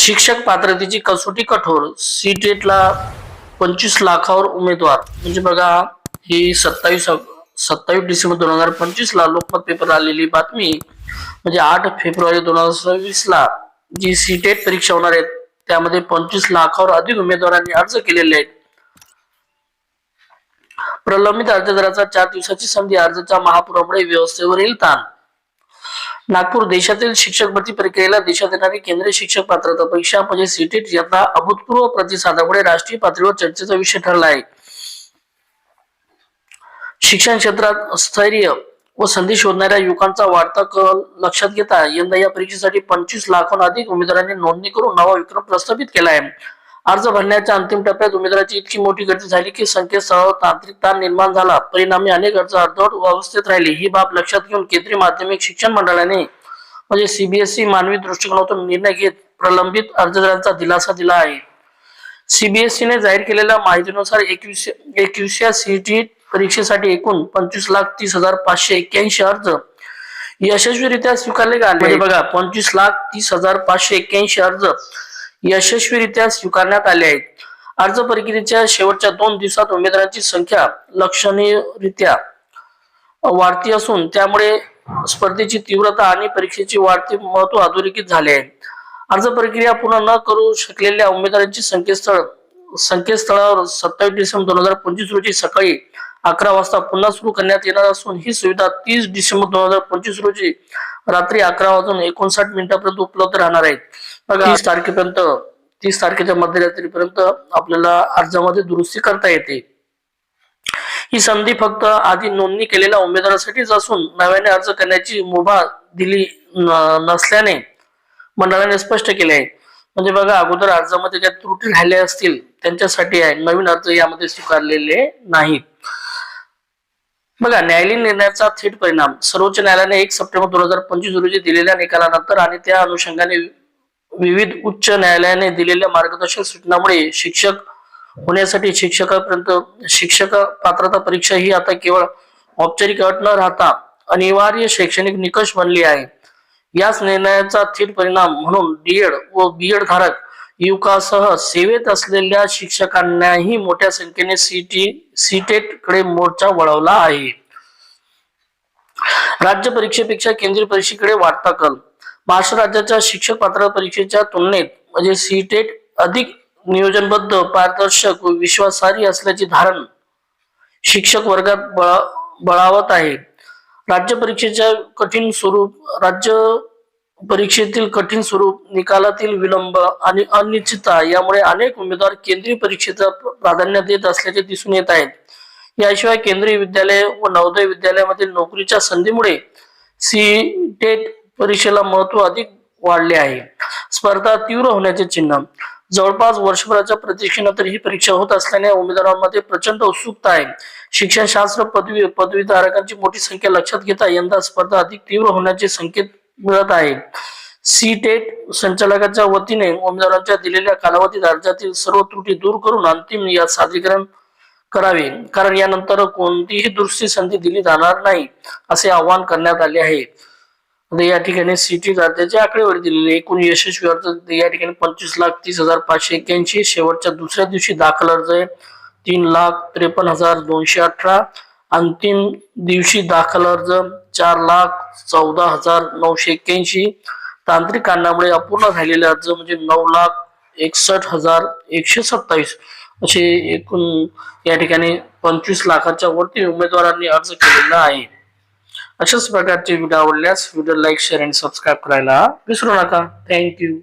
शिक्षक पात्रतेची कसोटी कठोर. सीटेटला 25 लाखावर उमेदवार. म्हणजे बघा, ही 27 डिसेंबर 2025 ला लोकमत पेपर आलेली बातमी. म्हणजे 8 फेब्रुवारी 2026 ला जी सीटेट परीक्षा होणार आहे त्यामध्ये 25 लाखावर अधिक उमेदवारांनी अर्ज केलेले आहेत. प्रलंबित अर्जदाराचा 4 दिवसाची संधी. अर्जाच्या महापुरामुळे व्यवस्थेवरील ताण. नागपूर. देशातील शिक्षक भरती प्रक्रियेला दिशा देणारी केंद्रीय शिक्षक पात्रता परीक्षा म्हणजे सीटेट यंदा अभूतपूर्व प्रतिसादामुळे राष्ट्रीय पातळीवर चर्चेचा विषय ठरला आहे. शिक्षण क्षेत्रात स्थैर्य व संधी शोधणाऱ्या युवकांचा वाढता कल लक्षात घेता यंदा या परीक्षेसाठी 25 लाखांहून अधिक उमेदवारांनी नोंदणी करून नवा विक्रम प्रस्थापित केला आहे. अर्ज भरण्याच्या अंतिम टप्प्यात उमेदवाराची इतकी मोठी गर्दी झाली की संख्येसह तांत्रिक ताण निर्माण झाला. परिणामी अनेक अर्ज अर्धवट अवस्थेत राहिले. ही बाब लक्षात घेऊन केंद्रीय माध्यमिक शिक्षण मंडळाने म्हणजे सीबीएसई मानवी दृष्टिकोनातून निर्णय घेत प्रलंबित अर्जदारांचा दिलासा दिला आहे. सीबीएसईने जाहीर केलेल्या माहितीनुसार 21व्या सीईटी परीक्षेसाठी एकूण 25,30,581 अर्ज यशस्वीरित्या स्वीकारले गेले. म्हणजे बघा, 25,30,581 अर्ज यशस्वीरित्या स्वीकारण्यात आले आहेत. अर्ज प्रक्रियेच्या शेवटच्या 2 दिवसात उमेदवारांची संख्या लक्षणीयरित्या वाढती असून त्यामुळे स्पर्धेची तीव्रता आणि परीक्षेचे वाढते महत्त्व अधोरेखित झाले आहे. अर्ज प्रक्रिया पूर्ण न करू शकलेल्या उमेदवारांची संकेतस्थळावर 27 डिसेंबर 2025 रोजी सकाळी 11 वाजता पुन्हा सुरू करण्यात येणार असून ही सुविधा 30 डिसेंबर 2025 रोजी रात्री 11 वाजून 59 मिनिटांपर्यंत उपलब्ध राहणार आहे. बघा, 30 तारखेच्या मध्यरात्रीपर्यंत आपल्याला अर्जामध्ये दुरुस्ती करता येते. ही संधी फक्त आधी नोंदणी केलेल्या उमेदवारासाठीच असून नव्याने अर्ज करण्याची मुभा दिली नसल्याने मंडळाने स्पष्ट केले आहे. म्हणजे बघा, अगोदर अर्जामध्ये ज्या त्रुटी राहिल्या असतील त्यांच्यासाठी आहे, नवीन अर्ज यामध्ये स्वीकारलेले नाहीत. बघा, न्यायालयीन निर्णयाचा थेट परिणाम. सर्वोच्च न्यायालयाने 1 सप्टेंबर 2025 रोजी दिलेल्या निकालानंतर आणि त्या अनुषंगाने विविध उच्च न्यायालयाने दिलेल्या मार्गदर्शक सूचनांमुळे शिक्षक होण्यासाठी शिक्षक पात्रता परीक्षा ही आता केवळ औपचारिक अट न राहता अनिवार्य शैक्षणिक निकष बनली आहे. याच निर्णयाचा थेट परिणाम म्हणून डीएड व बीएड धारक युवकासह सेवेत असलेल्या शिक्षकांनाही मोठ्या संख्येने सीटेट कडे मोर्चा वळवला आहे. राज्य परीक्षेपेक्षा केंद्रीय परीक्षेकडे वाढता कल. महाराष्ट्र राज्याच्या शिक्षक पात्रता परीक्षेच्या तुलनेत म्हणजे सीटेट अधिक नियोजनबद्ध, पारदर्शक व विश्वासार्ह असल्याचे धारण शिक्षक वर्गात बळावत आहे. राज्य परीक्षेतील कठीण स्वरूप, निकालातील विलंब आणि अनिश्चितता यामुळे अनेक उमेदवार केंद्रीय परीक्षेला प्राधान्य देत असल्याचे दिसून येत आहेत. याशिवाय केंद्रीय विद्यालय व नवोदय विद्यालयामधील नोकरीच्या संधीमुळे सीटेट परीक्षेला महत्त्व अधिक वाढले आहे. स्पर्धा तीव्र होण्याचे चिन्ह. जवळपास वर्षभराच्या प्रतीक्षेनंतर ही परीक्षा होत असल्याने उमेदवारांमध्ये प्रचंड उत्सुकता आहे. शिक्षणशास्त्र पदवीधारकांची मोठी संख्या लक्षात घेता यंदा स्पर्धा अधिक तीव्र होण्याचे संकेत मिळत आहे. सीटेट संचालकाच्या वतीने उमेदवारांच्या दिलेल्या कालावधीत अर्जातील सर्व त्रुटी दूर करून अंतिम यात सादरीकरण करावे, कारण यानंतर कोणतीही दुरुस्ती संधी दिली जाणार नाही असे आवाहन करण्यात आले आहे. या ठिकाणी सीटी अर्जाचे आकडेवारी दिलेले. एकूण यशस्वी अर्ज या ठिकाणी 25,30,581. शेवटच्या दुसऱ्या दिवशी दाखल अर्ज आहे 3,53,218. अंतिम दिवशी दाखल अर्ज 4,14,981. तांत्रिक कारणामुळे अपूर्ण राहिलेले अर्ज म्हणजे 9,61,127 असे एकूण या ठिकाणी 25 लाखाच्या वरती उमेदवारांनी अर्ज केलेला आहे. अशाच प्रकारचे व्हिडिओ आवडल्यास व्हिडिओ लाईक, शेअर आणि सबस्क्राईब करायला विसरू नका. थँक्यू.